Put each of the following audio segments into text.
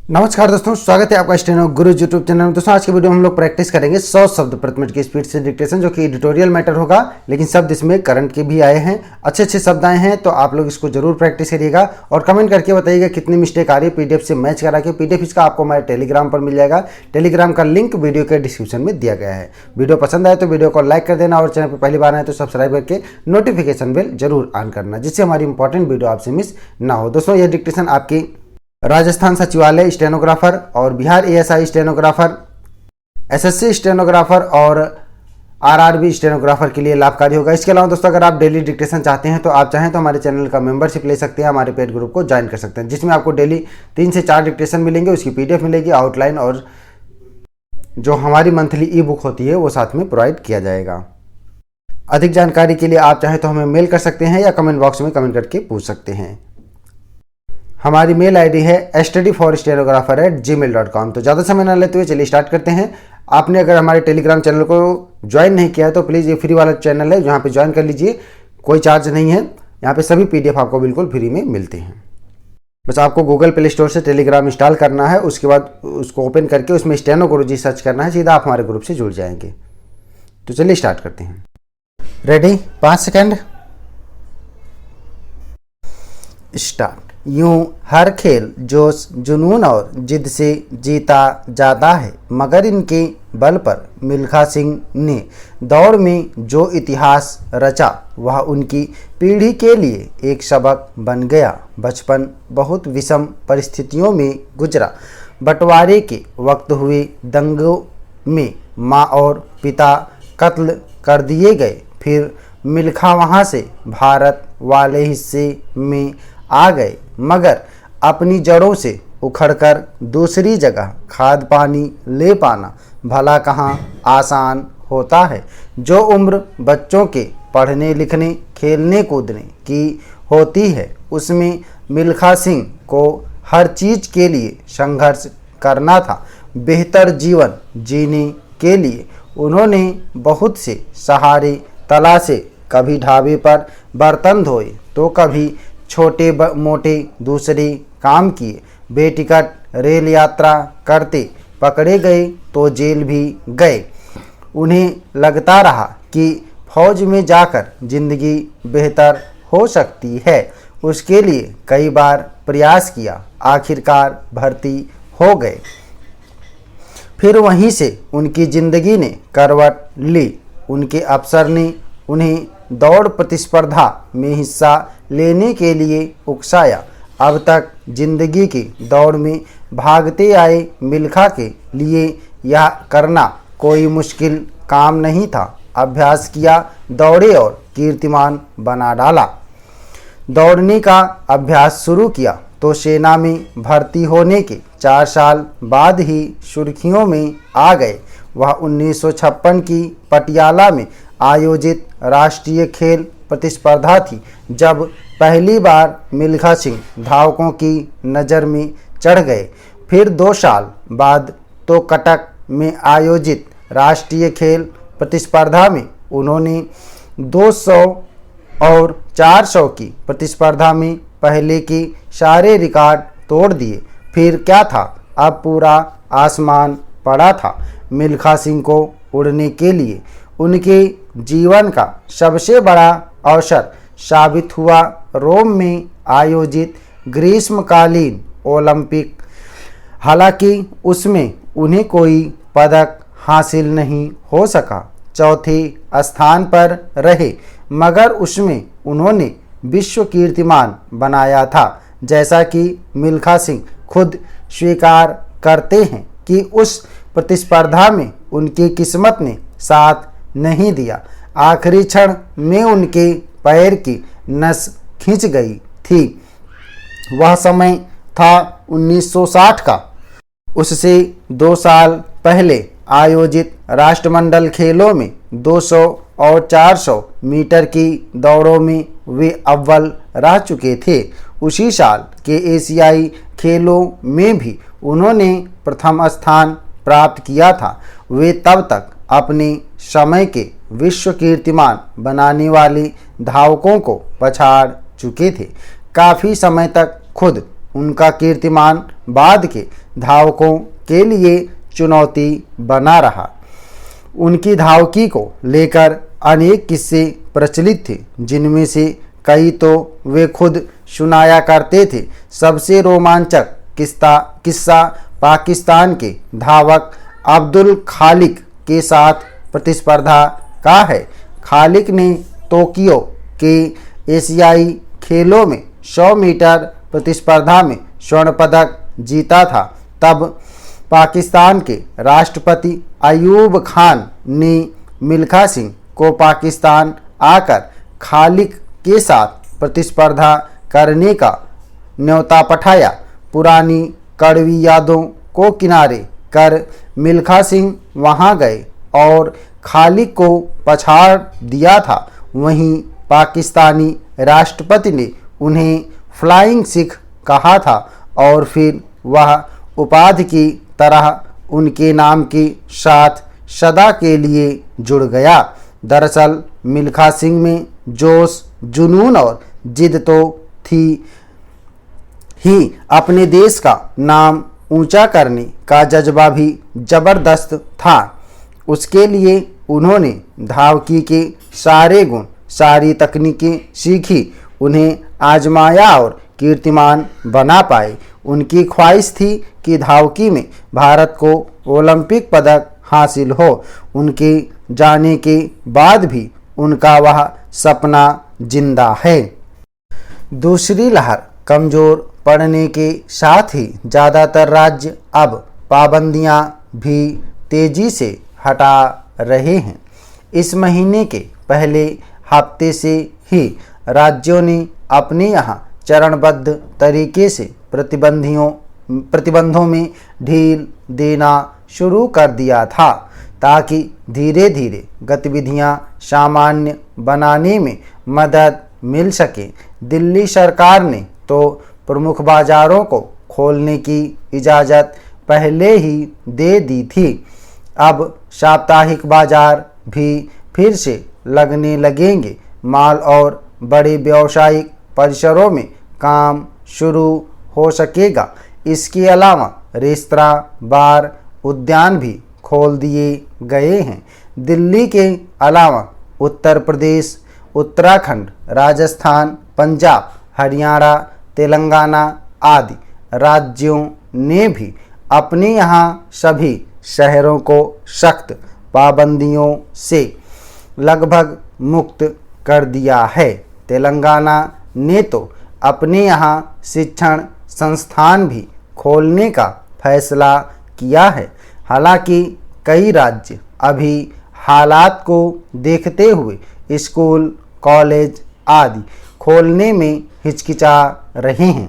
नमस्कार दोस्तों, स्वागत है आपका स्टेनो गुरु यूट्यूब चैनल में। दोस्तों आज की वीडियो में हम लोग प्रैक्टिस करेंगे 100 शब्द प्रति मिनट की स्पीड से डिक्टेशन, जो कि एडिटोरियल मैटर होगा, लेकिन शब्द इसमें करंट के भी आए हैं, अच्छे शब्द आए हैं, तो आप लोग इसको जरूर प्रैक्टिस करिएगा और कमेंट करके बताइएगा कितनी मिस्टेक आ रही है। पीडीएफ से मैच करा के पीडीएफ इसका आपको हमारे टेलीग्राम पर मिल जाएगा। टेलीग्राम का लिंक वीडियो के डिस्क्रिप्शन में दिया गया है। वीडियो पसंद आए तो वीडियो को लाइक कर देना और चैनल पर पहली बार आए तो सब्सक्राइब करके नोटिफिकेशन बेल जरूर ऑन करना, जिससे हमारी इंपॉर्टेंट वीडियो आपसे मिस ना हो। दोस्तों यह डिक्टेशन आपकी राजस्थान सचिवालय स्टेनोग्राफर और Bihar ASI stenographer, SSC stenographer और आरआरबी स्टेनोग्राफर के लिए लाभकारी होगा। इसके अलावा दोस्तों अगर आप डेली डिक्टेशन चाहते हैं तो आप चाहें तो हमारे चैनल का मेंबरशिप ले सकते हैं, हमारे पेड ग्रुप को ज्वाइन कर सकते हैं, जिसमें आपको डेली 3 से 4 डिक्टेशन मिलेंगे, उसकी पीडीएफ मिलेगी, आउटलाइन और जो हमारी मंथली ई बुक होती है वो साथ में प्रोवाइड किया जाएगा। अधिक जानकारी के लिए आप चाहें तो हमें मेल कर सकते हैं या कमेंट बॉक्स में कमेंट करके पूछ सकते हैं। हमारी मेल आईडी है studyforstenographer@gmail.com। तो ज़्यादा समय ना लेते हुए चलिए स्टार्ट करते हैं। आपने अगर हमारे टेलीग्राम चैनल को ज्वाइन नहीं किया है तो प्लीज़ ये फ्री वाला चैनल है, जहाँ पे ज्वाइन कर लीजिए, कोई चार्ज नहीं है। यहाँ पे सभी पीडीएफ आपको बिल्कुल फ्री में मिलते हैं। बस आपको गूगल प्ले स्टोर से टेलीग्राम इंस्टॉल करना है, उसके बाद उसको ओपन करके उसमें स्टेनो गुरुजी सर्च करना है, सीधा आप हमारे ग्रुप से जुड़ जाएंगे। तो चलिए स्टार्ट करते हैं। रेडी? 5 second, start. यूं हर खेल जोश जुनून और जिद से जीता जाता है, मगर इनके बल पर मिल्खा सिंह ने दौड़ में जो इतिहास रचा वह उनकी पीढ़ी के लिए एक सबक बन गया। बचपन बहुत विषम परिस्थितियों में गुजरा। बंटवारे के वक्त हुए दंगों में माँ और पिता कत्ल कर दिए गए। फिर मिल्खा वहाँ से भारत वाले हिस्से में आ गए, मगर अपनी जड़ों से उखड़कर दूसरी जगह खाद पानी ले पाना भला कहाँ आसान होता है। जो उम्र बच्चों के पढ़ने लिखने खेलने कूदने की होती है, उसमें मिल्खा सिंह को हर चीज़ के लिए संघर्ष करना था। बेहतर जीवन जीने के लिए उन्होंने बहुत से सहारे तलाशे, कभी ढाबे पर बर्तन धोए तो कभी छोटे मोटे दूसरे काम किए। बेटिकट रेल यात्रा करते पकड़े गए तो जेल भी गए। उन्हें लगता रहा कि फौज में जाकर जिंदगी बेहतर हो सकती है। उसके लिए कई बार प्रयास किया, आखिरकार भर्ती हो गए। फिर वहीं से उनकी जिंदगी ने करवट ली। उनके अफसर ने उन्हें दौड़ प्रतिस्पर्धा में हिस्सा लेने के लिए उकसाया। अब तक जिंदगी की दौड़ में भागते आए मिल्खा के लिए यह करना कोई मुश्किल काम नहीं था। अभ्यास किया, दौड़े और कीर्तिमान बना डाला। दौड़ने का अभ्यास शुरू किया तो सेना में भर्ती होने के 4 साल बाद ही सुर्खियों में आ गए। वह 1956 की पटियाला में आयोजित राष्ट्रीय खेल प्रतिस्पर्धा थी, जब पहली बार मिल्खा सिंह धावकों की नज़र में चढ़ गए। फिर 2 साल बाद तो कटक में आयोजित राष्ट्रीय खेल प्रतिस्पर्धा में उन्होंने 200 और 400 की प्रतिस्पर्धा में पहले के सारे रिकॉर्ड तोड़ दिए। फिर क्या था, अब पूरा आसमान पड़ा था मिल्खा सिंह को उड़ने के लिए। उनके जीवन का सबसे बड़ा अवसर साबित हुआ रोम में आयोजित ग्रीष्मकालीन ओलंपिक। हालांकि उसमें उन्हें कोई पदक हासिल नहीं हो सका, चौथे स्थान पर रहे, मगर उसमें उन्होंने विश्व कीर्तिमान बनाया था। जैसा कि मिल्खा सिंह खुद स्वीकार करते हैं कि उस प्रतिस्पर्धा में उनकी किस्मत ने साथ नहीं दिया। आखिरी क्षण में उनके पैर की नस खिंच गई थी। वह समय था 1960 का। उससे 2 साल पहले आयोजित राष्ट्रमंडल खेलों में 200 और 400 मीटर की दौड़ों में वे अव्वल रह चुके थे। उसी साल के एशियाई खेलों में भी उन्होंने प्रथम स्थान प्राप्त किया था। वे तब तक अपने समय के विश्व कीर्तिमान बनाने वाले धावकों को पछाड़ चुके थे। काफ़ी समय तक खुद उनका कीर्तिमान बाद के धावकों के लिए चुनौती बना रहा। उनकी धावकी को लेकर अनेक किस्से प्रचलित थे, जिनमें से कई तो वे खुद सुनाया करते थे। सबसे रोमांचक किस्सा पाकिस्तान के धावक अब्दुल खालिक के साथ प्रतिस्पर्धा का है। खालिक ने टोक्यो के एशियाई खेलों में 100 मीटर प्रतिस्पर्धा में स्वर्ण पदक जीता था। तब पाकिस्तान के राष्ट्रपति अयूब खान ने मिल्खा सिंह को पाकिस्तान आकर खालिक के साथ प्रतिस्पर्धा करने का न्योता पठाया। पुरानी कड़वी यादों को किनारे कर मिल्खा सिंह वहां गए और खालिक को पछाड़ दिया था। वहीं पाकिस्तानी राष्ट्रपति ने उन्हें फ्लाइंग सिख कहा था और फिर वह उपाधि की तरह उनके नाम के साथ सदा के लिए जुड़ गया। दरअसल मिल्खा सिंह में जोश, जुनून और जिद तो थी ही, अपने देश का नाम ऊंचा करने का जज्बा भी जबरदस्त था। उसके लिए उन्होंने धावकी के सारे गुण, सारी तकनीकें सीखी, उन्हें आजमाया और कीर्तिमान बना पाए। उनकी ख्वाहिश थी कि धावकी में भारत को ओलंपिक पदक हासिल हो। उनके जाने के बाद भी उनका वह सपना जिंदा है। दूसरी लहर कमज़ोर पड़ने के साथ ही ज़्यादातर राज्य अब पाबंदियां भी तेज़ी से हटा रहे हैं। इस महीने के पहले हफ्ते से ही राज्यों ने अपने यहाँ चरणबद्ध तरीके से प्रतिबंधों में ढील देना शुरू कर दिया था, ताकि धीरे धीरे गतिविधियां सामान्य बनाने में मदद मिल सके। दिल्ली सरकार ने तो प्रमुख बाज़ारों को खोलने की इजाज़त पहले ही दे दी थी। अब साप्ताहिक बाजार भी फिर से लगने लगेंगे। मॉल और बड़े व्यावसायिक परिसरों में काम शुरू हो सकेगा। इसके अलावा रेस्तरां, बार, उद्यान भी खोल दिए गए हैं। दिल्ली के अलावा उत्तर प्रदेश, उत्तराखंड, राजस्थान, पंजाब, हरियाणा, तेलंगाना आदि राज्यों ने भी अपने यहाँ सभी शहरों को सख्त पाबंदियों से लगभग मुक्त कर दिया है। तेलंगाना ने तो अपने यहाँ शिक्षण संस्थान भी खोलने का फैसला किया है। हालांकि कई राज्य अभी हालात को देखते हुए स्कूल, कॉलेज आदि खोलने में हिचकिचा रहे हैं।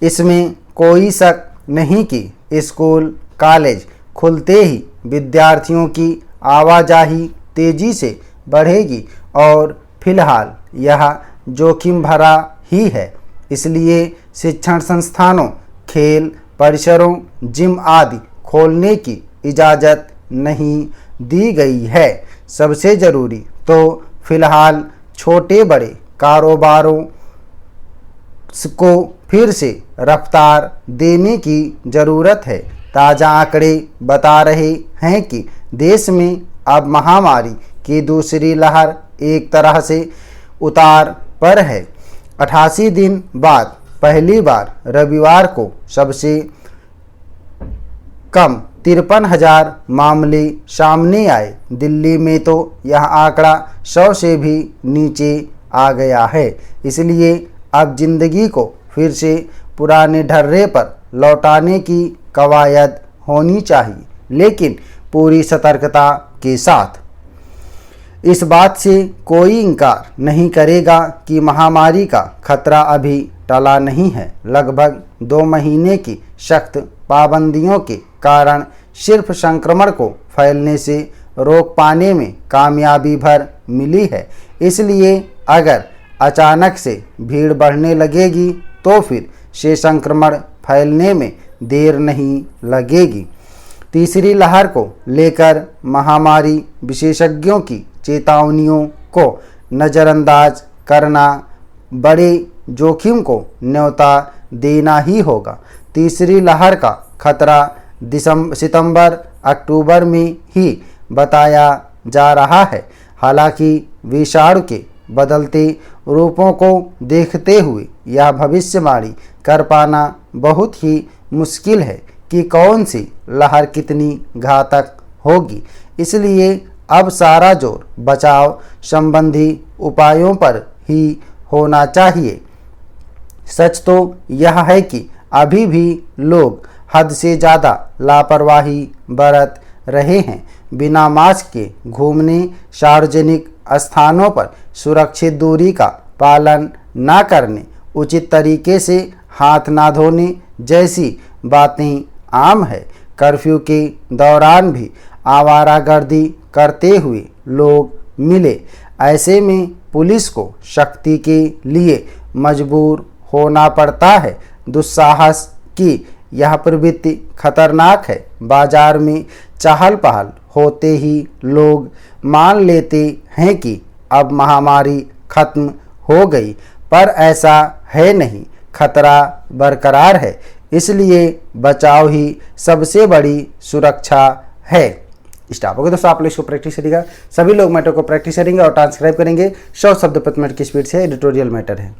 इसमें कोई शक नहीं कि स्कूल, कॉलेज खुलते ही विद्यार्थियों की आवाजाही तेज़ी से बढ़ेगी और फिलहाल यह जोखिम भरा ही है। इसलिए शिक्षण संस्थानों, खेल परिसरों, जिम आदि खोलने की इजाज़त नहीं दी गई है। सबसे ज़रूरी तो फिलहाल छोटे बड़े कारोबारों को फिर से रफ्तार देने की ज़रूरत है। ताज़ा आंकड़े बता रहे हैं कि देश में अब महामारी की दूसरी लहर एक तरह से उतार पर है। 88 दिन बाद पहली बार रविवार को सबसे कम 53,000 मामले सामने आए। दिल्ली में तो यह आंकड़ा 100 से भी नीचे आ गया है। इसलिए अब जिंदगी को फिर से पुराने ढर्रे पर लौटाने की कवायद होनी चाहिए, लेकिन पूरी सतर्कता के साथ। इस बात से कोई इनकार नहीं करेगा कि महामारी का खतरा अभी टला नहीं है। लगभग 2 महीने की सख्त पाबंदियों के कारण सिर्फ संक्रमण को फैलने से रोक पाने में कामयाबी भर मिली है। इसलिए अगर अचानक से भीड़ बढ़ने लगेगी तो फिर से संक्रमण फैलने में देर नहीं लगेगी। तीसरी लहर को लेकर महामारी विशेषज्ञों की चेतावनियों को नज़रअंदाज करना बड़े जोखिम को न्योता देना ही होगा। तीसरी लहर का खतरा सितंबर अक्टूबर में ही बताया जा रहा है। हालांकि विषाणु के बदलते रूपों को देखते हुए यह भविष्यवाणी कर पाना बहुत ही मुश्किल है कि कौन सी लहर कितनी घातक होगी। इसलिए अब सारा जोर बचाव संबंधी उपायों पर ही होना चाहिए। सच तो यह है कि अभी भी लोग हद से ज़्यादा लापरवाही बरत रहे हैं। बिना मास्क के घूमने, सार्वजनिक स्थानों पर सुरक्षित दूरी का पालन न करने, उचित तरीके से हाथ ना धोने जैसी बातें आम है। कर्फ्यू के दौरान भी आवारागर्दी करते हुए लोग मिले। ऐसे में पुलिस को सख्ती के लिए मजबूर होना पड़ता है। दुस्साहस की यह प्रवृत्ति खतरनाक है। बाजार में चहल पहल होते ही लोग मान लेते हैं कि अब महामारी खत्म हो गई, पर ऐसा है नहीं। खतरा बरकरार है। इसलिए बचाव ही सबसे बड़ी सुरक्षा है। स्टाफ होगा दोस्तों, आप लोग इसको प्रैक्टिस करिएगा। सभी लोग मैटर को प्रैक्टिस करेंगे और ट्रांसक्राइब करेंगे। 100 शब्द प्रति मिनट की स्पीड से एडिटोरियल मैटर है।